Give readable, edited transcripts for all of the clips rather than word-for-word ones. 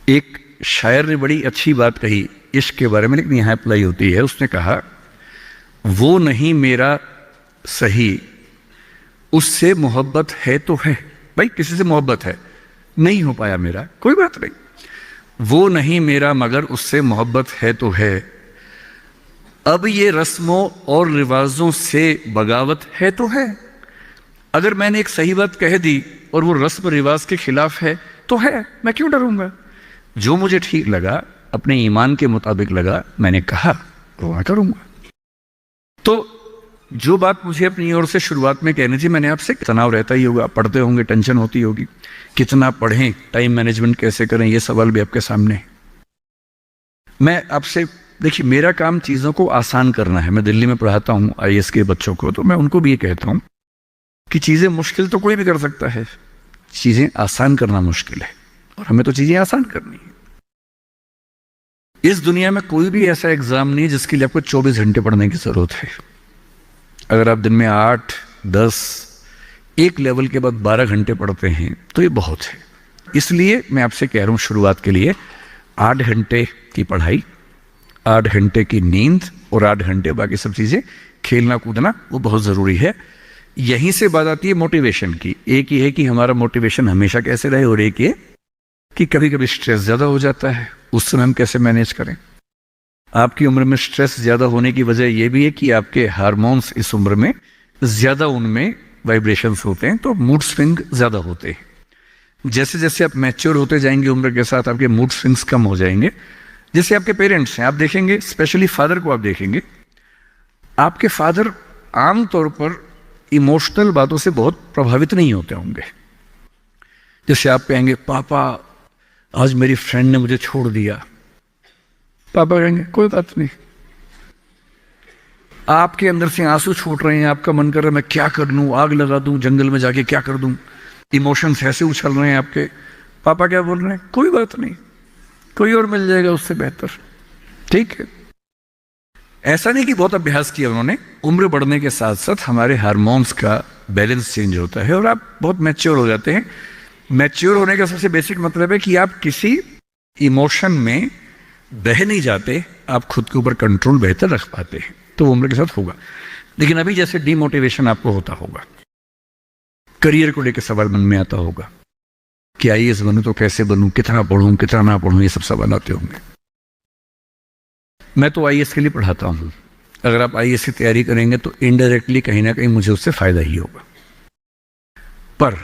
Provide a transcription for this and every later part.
एक शायर ने बड़ी अच्छी बात कही इश्क के बारे में, लेकिन यहाँ अप्लाई होती है। उसने कहा, वो नहीं मेरा सही, उससे मोहब्बत है तो है। भाई किसी से मोहब्बत है, नहीं हो पाया मेरा, कोई बात नहीं। वो नहीं मेरा मगर उससे मोहब्बत है तो है। अब ये रस्मों और रिवाजों से बगावत है तो है। अगर मैंने एक सही बात कह दी और वो रस्म रिवाज के खिलाफ है तो है, मैं क्यों डरूंगा। जो मुझे ठीक लगा, अपने ईमान के मुताबिक लगा, मैंने कहा तो मैं करूंगा। तो जो बात मुझे अपनी ओर से शुरुआत में कहनी थी, मैंने आपसे, तनाव रहता ही होगा, पढ़ते होंगे, टेंशन होती होगी, कितना पढ़ें, टाइम मैनेजमेंट कैसे करें, ये सवाल भी आपके सामने है। मैं आपसे, देखिए मेरा काम चीज़ों को आसान करना है। मैं दिल्ली में पढ़ाता हूँ आईएएस के बच्चों को, तो मैं उनको भी ये कहता हूँ कि चीज़ें मुश्किल तो कोई भी कर सकता है, चीज़ें आसान करना मुश्किल है, और हमें तो चीज़ें आसान करनी है। इस दुनिया में कोई भी ऐसा एग्जाम नहीं है जिसके लिए आपको 24 घंटे पढ़ने की जरूरत है। अगर आप दिन में 8, 10, एक लेवल के बाद 12 घंटे पढ़ते हैं तो ये बहुत है। इसलिए मैं आपसे कह रहा हूँ, शुरुआत के लिए 8 घंटे की पढ़ाई, 8 घंटे की नींद और 8 घंटे बाकी सब चीज़ें, खेलना कूदना, वो बहुत ज़रूरी है। यहीं से बात आती है मोटिवेशन की। एक ही है कि हमारा मोटिवेशन हमेशा कैसे रहे, और एक ये कि कभी कभी स्ट्रेस ज़्यादा हो जाता है, उस समय हम कैसे मैनेज करें। आपकी उम्र में स्ट्रेस ज़्यादा होने की वजह यह भी है कि आपके हार्मोन्स इस उम्र में ज़्यादा, उनमें वाइब्रेशंस होते हैं, तो मूड स्विंग ज़्यादा होते हैं। जैसे जैसे आप मैच्योर होते जाएंगे उम्र के साथ, आपके मूड स्विंग्स कम हो जाएंगे। जैसे आपके पेरेंट्स हैं, आप देखेंगे, स्पेशली फादर को आप देखेंगे, आपके फादर आमतौर पर इमोशनल बातों से बहुत प्रभावित नहीं होते होंगे। जैसे आप कहेंगे, पापा आज मेरी फ्रेंड ने मुझे छोड़ दिया, पापा कहेंगे कोई बात नहीं। आपके अंदर से आंसू छूट रहे हैं, आपका मन कर रहा है मैं क्या कर लूं, आग लगा दूं, जंगल में जाके क्या कर दूं, इमोशंस ऐसे उछल रहे हैं आपके, पापा क्या बोल रहे हैं, कोई बात नहीं, कोई और मिल जाएगा उससे बेहतर, ठीक है। ऐसा नहीं कि बहुत अभ्यास किया उन्होंने, उम्र बढ़ने के साथ साथ हमारे हार्मोन्स का बैलेंस चेंज होता है और आप बहुत मैच्योर हो जाते हैं। मैच्योर होने का सबसे बेसिक मतलब है कि आप किसी इमोशन में बह नहीं जाते, आप खुद के ऊपर कंट्रोल बेहतर रख पाते हैं, तो उम्र के साथ होगा। लेकिन अभी जैसे डिमोटिवेशन आपको होता होगा, करियर को लेकर सवाल मन में आता होगा कि आईएएस बनूं तो कैसे बनूं, कितना पढ़ूं, कितना ना पढ़ूं, ये सब सवाल आते होंगे। मैं तो आईएएस के लिए पढ़ाता हूं। अगर आप आईएएस की तैयारी करेंगे तो इनडायरेक्टली कहीं ना कहीं मुझे उससे फायदा ही होगा। पर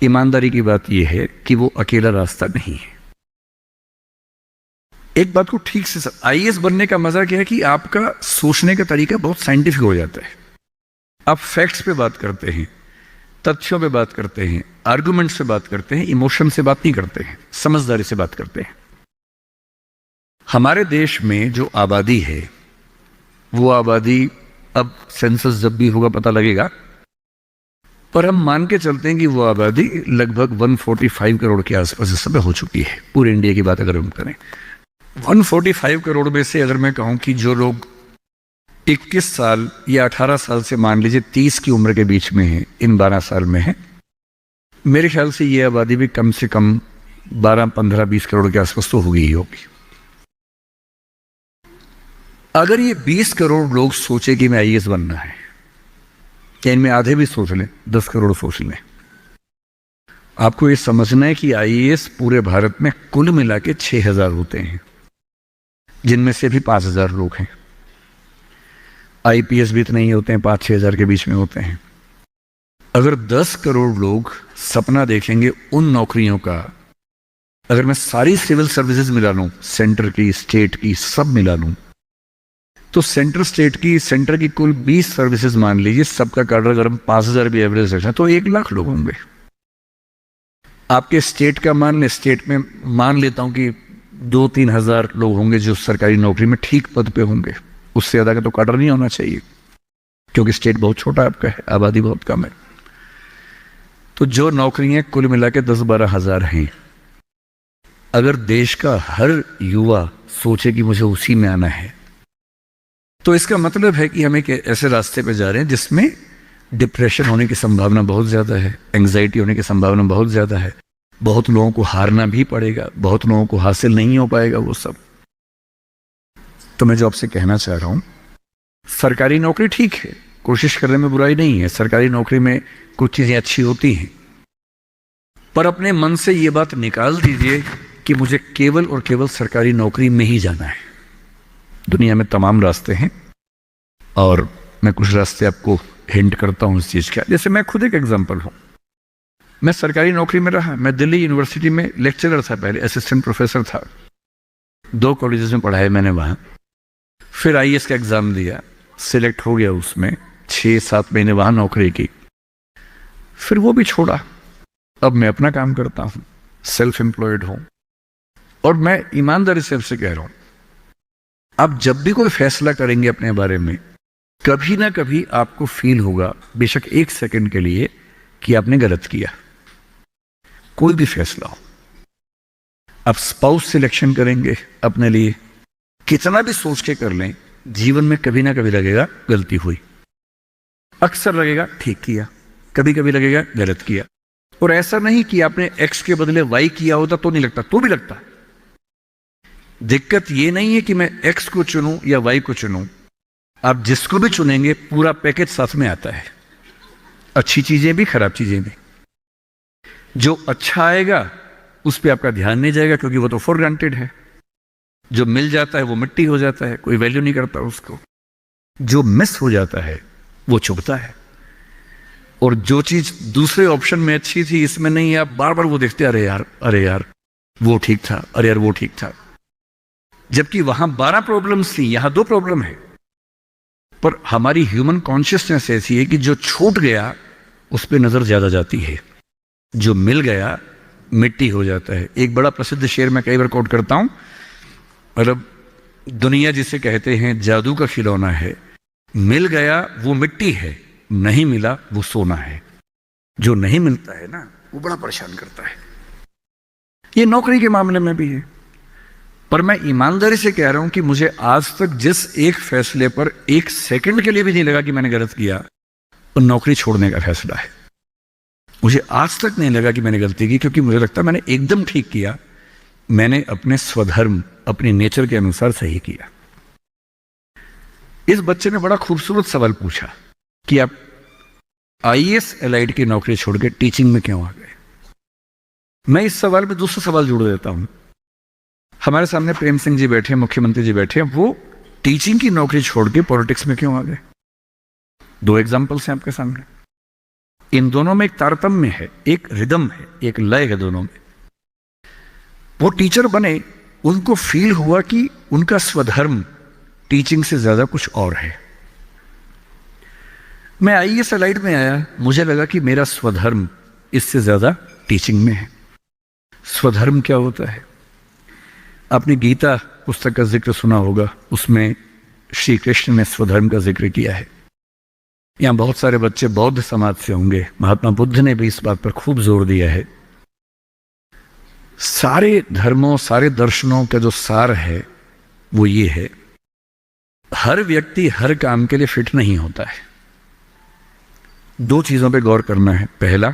ईमानदारी की बात यह है कि वो अकेला रास्ता नहीं है। एक बात को ठीक से, आईएएस बनने का मजा क्या है कि आपका सोचने का तरीका बहुत साइंटिफिक हो जाता है। आप फैक्ट्स पे बात करते हैं, तथ्यों पे बात करते हैं, आर्गुमेंट से बात करते हैं, इमोशन से बात नहीं करते हैं, समझदारी से बात करते हैं। हमारे देश में जो आबादी है, वो आबादी, अब सेंसस जब भी होगा पता लगेगा, पर हम मान के चलते हैं कि वो आबादी लगभग 145 करोड़ के आसपास इस समय हो चुकी है। पूरे इंडिया की बात अगर हम करें, 145 करोड़ में से अगर मैं कहूं कि जो लोग 21 साल या 18 साल से मान लीजिए 30 की उम्र के बीच में है, इन 12 साल में है, मेरे ख्याल से ये आबादी भी कम से कम 12, 15, 20 करोड़ के आसपास तो होगी ही होगी। अगर ये 20 करोड़ लोग सोचे कि मैं आईएएस बनना है, क्या इनमें आधे भी सोच लें, 10 करोड़ सोच लें, आपको ये समझना है कि आईएएस पूरे भारत में कुल मिला के 6000 होते हैं, जिनमें से भी 5000 लोग हैं। आईपीएस भी इतने ही होते हैं, 5-6 हजार के बीच में होते हैं। अगर 10 करोड़ लोग सपना देखेंगे उन नौकरियों का, अगर मैं सारी सिविल सर्विसेज मिला लूं, सेंटर की, स्टेट की, सब मिला लूं, तो सेंटर स्टेट की, सेंटर की कुल 20 सर्विसेज मान लीजिए, सबका कार्डर अगर हम 5000 भी एवरेज रखें तो 1 लाख लोग होंगे। आपके स्टेट का मान ले, स्टेट में मान लेता हूं कि 2-3 हजार लोग होंगे जो सरकारी नौकरी में ठीक पद पे होंगे, उससे ज्यादा का तो कार्डर नहीं होना चाहिए, क्योंकि स्टेट बहुत छोटा आपका है, आबादी बहुत कम है। तो जो नौकरियां कुल मिला के 10-12 हजार हैं, अगर देश का हर युवा सोचे कि मुझे उसी में आना है, तो इसका मतलब है कि हम एक ऐसे रास्ते पे जा रहे हैं जिसमें डिप्रेशन होने की संभावना बहुत ज़्यादा है, एंग्जाइटी होने की संभावना बहुत ज़्यादा है, बहुत लोगों को हारना भी पड़ेगा, बहुत लोगों को हासिल नहीं हो पाएगा वो सब। तो मैं जो आपसे कहना चाह रहा हूं, सरकारी नौकरी ठीक है, कोशिश करने में बुराई नहीं है, सरकारी नौकरी में कुछ चीजें अच्छी होती हैं, पर अपने मन से ये बात निकाल दीजिए कि मुझे केवल और केवल सरकारी नौकरी में ही जाना है। दुनिया में तमाम रास्ते हैं और मैं कुछ रास्ते आपको हिंट करता हूं इस चीज का। जैसे मैं खुद एक एग्जांपल हूं, मैं सरकारी नौकरी में रहा, मैं दिल्ली यूनिवर्सिटी में लेक्चरर था, पहले असिस्टेंट प्रोफेसर था, 2 कॉलेजेस में पढ़ाया मैंने वहां। फिर आईएएस का एग्जाम दिया, सिलेक्ट हो गया उसमें, 6-7 महीने वहां नौकरी की, फिर वो भी छोड़ा। अब मैं अपना काम करता हूं, सेल्फ एम्प्लॉयड हूं। और मैं ईमानदारी से आपसे कह रहा हूं, आप जब भी कोई फैसला करेंगे अपने बारे में, कभी ना कभी आपको फील होगा, बेशक 1 सेकंड के लिए, कि आपने गलत किया। कोई भी फैसला हो, आप स्पाउस सिलेक्शन करेंगे अपने लिए, कितना भी सोच के कर लें, जीवन में कभी ना कभी लगेगा गलती हुई, अक्सर लगेगा ठीक किया, कभी कभी लगेगा गलत किया। और ऐसा नहीं कि आपने एक्स के बदले वाई किया होता तो नहीं लगता, तो भी लगता। दिक्कत ये नहीं है कि मैं एक्स को चुनूं या वाई को चुनूं, आप जिसको भी चुनेंगे पूरा पैकेज साथ में आता है, अच्छी चीजें भी खराब चीजें भी। जो अच्छा आएगा उस पर आपका ध्यान नहीं जाएगा क्योंकि वो तो फॉर ग्रांटेड है। जो मिल जाता है वो मिट्टी हो जाता है, कोई वैल्यू नहीं करता उसको। जो मिस हो जाता है वो चुभता है। और जो चीज दूसरे ऑप्शन में अच्छी थी इसमें नहीं, आप बार बार वो देखते, अरे यार वो ठीक था, अरे यार वो ठीक था। जबकि वहां 12 प्रॉब्लम्स थी, यहां 2 प्रॉब्लम है। पर हमारी ह्यूमन कॉन्शियसनेस ऐसी है कि जो छूट गया उस पर नजर ज्यादा जाती है, जो मिल गया मिट्टी हो जाता है। एक बड़ा प्रसिद्ध शेर मैं कई बार कोट करता हूं, मतलब दुनिया जिसे कहते हैं जादू का खिलौना है, मिल गया वो मिट्टी है, नहीं मिला वो सोना है। जो नहीं मिलता है ना वो बड़ा परेशान करता है। ये नौकरी के मामले में भी है। पर मैं ईमानदारी से कह रहा हूं कि मुझे आज तक जिस एक फैसले पर 1 सेकंड के लिए भी नहीं लगा कि मैंने गलत किया, वो नौकरी छोड़ने का फैसला है। मुझे आज तक नहीं लगा कि मैंने गलती की, क्योंकि मुझे लगता है मैंने एकदम ठीक किया। मैंने अपने स्वधर्म, अपने नेचर के अनुसार सही किया। इस बच्चे ने बड़ा खूबसूरत सवाल पूछा कि आप आईएएस एलाइड की नौकरी छोड़ के टीचिंग में क्यों आ गए। मैं इस सवाल में दूसरा सवाल जोड़ देता हूं। हमारे सामने प्रेम सिंह जी बैठे, मुख्यमंत्री जी बैठे, वो टीचिंग की नौकरी छोड़ के पॉलिटिक्स में क्यों आ गए। 2 एग्जाम्पल्स हैं आपके सामने। इन दोनों में एक तारतम्य है, एक रिदम है, एक लय है दोनों में। वो टीचर बने, उनको फील हुआ कि उनका स्वधर्म टीचिंग से ज्यादा कुछ और है। मैं आईएएस एलाइड में आया, मुझे लगा कि मेरा स्वधर्म इससे ज्यादा टीचिंग में है। स्वधर्म क्या होता है? आपने गीता पुस्तक का जिक्र सुना होगा, उसमें श्री कृष्ण ने स्वधर्म का जिक्र किया है। यहां बहुत सारे बच्चे बौद्ध समाज से होंगे, महात्मा बुद्ध ने भी इस बात पर खूब जोर दिया है। सारे धर्मों, सारे दर्शनों का जो सार है वो ये है, हर व्यक्ति हर काम के लिए फिट नहीं होता है। 2 चीजों पे गौर करना है। पहला,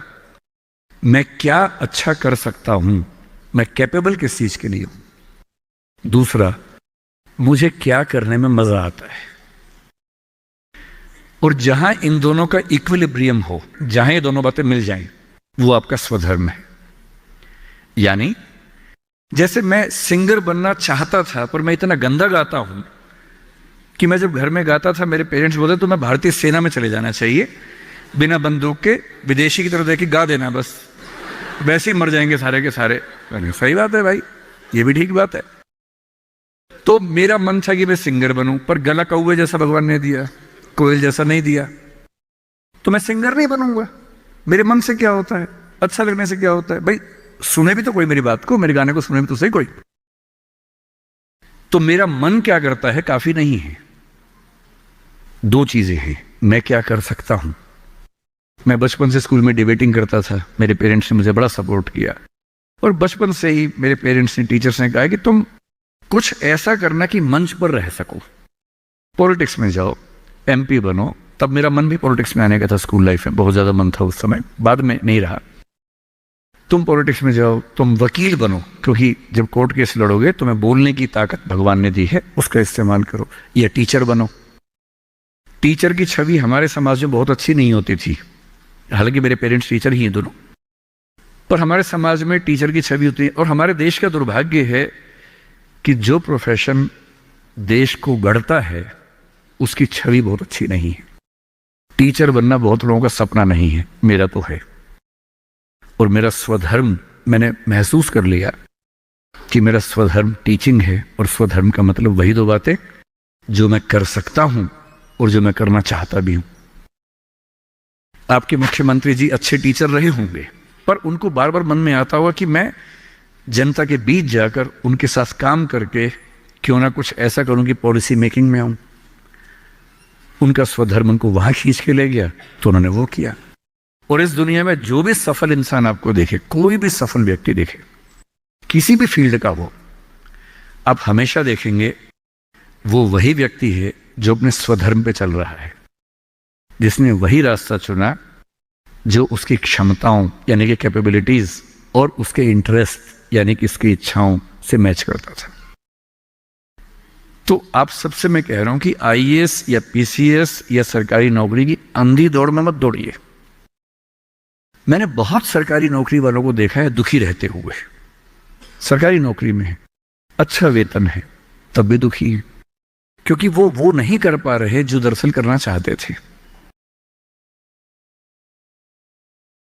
मैं क्या अच्छा कर सकता हूं, मैं कैपेबल किस चीज के लिए हूं। दूसरा, मुझे क्या करने में मजा आता है। और जहां इन दोनों का इक्विलिब्रियम हो, जहां ये दोनों बातें मिल जाएं, वो आपका स्वधर्म है। यानी जैसे मैं सिंगर बनना चाहता था, पर मैं इतना गंदा गाता हूं कि मैं जब घर में गाता था मेरे पेरेंट्स बोले तो मैं भारतीय सेना में चले जाना चाहिए, बिना बंदूक के विदेशी की तरह देखिए गा देना, बस वैसे ही मर जाएंगे सारे के सारे। सही बात है भाई, ये भी ठीक बात है। तो मेरा मन था कि मैं सिंगर बनूं, पर गला कौवे जैसा भगवान ने दिया, कोयल जैसा नहीं दिया, तो मैं सिंगर नहीं बनूंगा। मेरे मन से क्या होता है, अच्छा लगने से क्या होता है भाई, सुने भी तो कोई मेरी बात को, मेरे गाने को सुने भी तो सही कोई। तो मेरा मन क्या करता है काफी नहीं है। 2 चीजें हैं, मैं क्या कर सकता हूं। मैं बचपन से स्कूल में डिबेटिंग करता था, मेरे पेरेंट्स ने मुझे बड़ा सपोर्ट किया, और बचपन से ही मेरे पेरेंट्स ने, टीचर्स ने कहा कि तुम कुछ ऐसा करना कि मंच पर रह सको, पॉलिटिक्स में जाओ, एमपी बनो। तब मेरा मन भी पॉलिटिक्स में आने का था, स्कूल लाइफ में बहुत ज्यादा मन था उस समय, बाद में नहीं रहा। तुम पॉलिटिक्स में जाओ, तुम वकील बनो, क्योंकि जब कोर्ट केस लड़ोगे तुम्हें बोलने की ताकत भगवान ने दी है, उसका इस्तेमाल करो। या टीचर बनो। टीचर की छवि हमारे समाज में बहुत अच्छी नहीं होती थी, हालांकि मेरे पेरेंट्स टीचर ही हैं दोनों, पर हमारे समाज में टीचर की छवि होती है। और हमारे देश का दुर्भाग्य है कि जो प्रोफेशन देश को गढ़ता है उसकी छवि बहुत अच्छी नहीं है। टीचर बनना बहुत लोगों का सपना नहीं है, मेरा तो है। और मेरा स्वधर्म, मैंने महसूस कर लिया कि मेरा स्वधर्म टीचिंग है। और स्वधर्म का मतलब वही दो बातें जो मैं कर सकता हूं और जो मैं करना चाहता भी हूं। आपके मुख्यमंत्री जी अच्छे टीचर रहे होंगे, पर उनको बार बार मन में आता होगा कि मैं जनता के बीच जाकर उनके साथ काम करके क्यों ना कुछ ऐसा करूं कि पॉलिसी मेकिंग में आऊं। उनका स्वधर्म उनको वहां खींच के ले गया, तो उन्होंने वो किया। और इस दुनिया में जो भी सफल इंसान आपको देखे, कोई भी सफल व्यक्ति देखे, किसी भी फील्ड का हो, आप हमेशा देखेंगे वो वही व्यक्ति है जो अपने स्वधर्म पे चल रहा है, जिसने वही रास्ता चुना जो उसकी क्षमताओं यानी कि कैपेबिलिटीज और उसके इंटरेस्ट यानी कि उसकी इच्छाओं से मैच करता था। तो आप सबसे मैं कह रहा हूं कि आईएएस या पीसीएस या सरकारी नौकरी की अंधी दौड़ में मत दौड़िए। मैंने बहुत सरकारी नौकरी वालों को देखा है दुखी रहते हुए। सरकारी नौकरी में अच्छा वेतन है तब भी दुखी है, क्योंकि वो नहीं कर पा रहे जो दरअसल करना चाहते थे।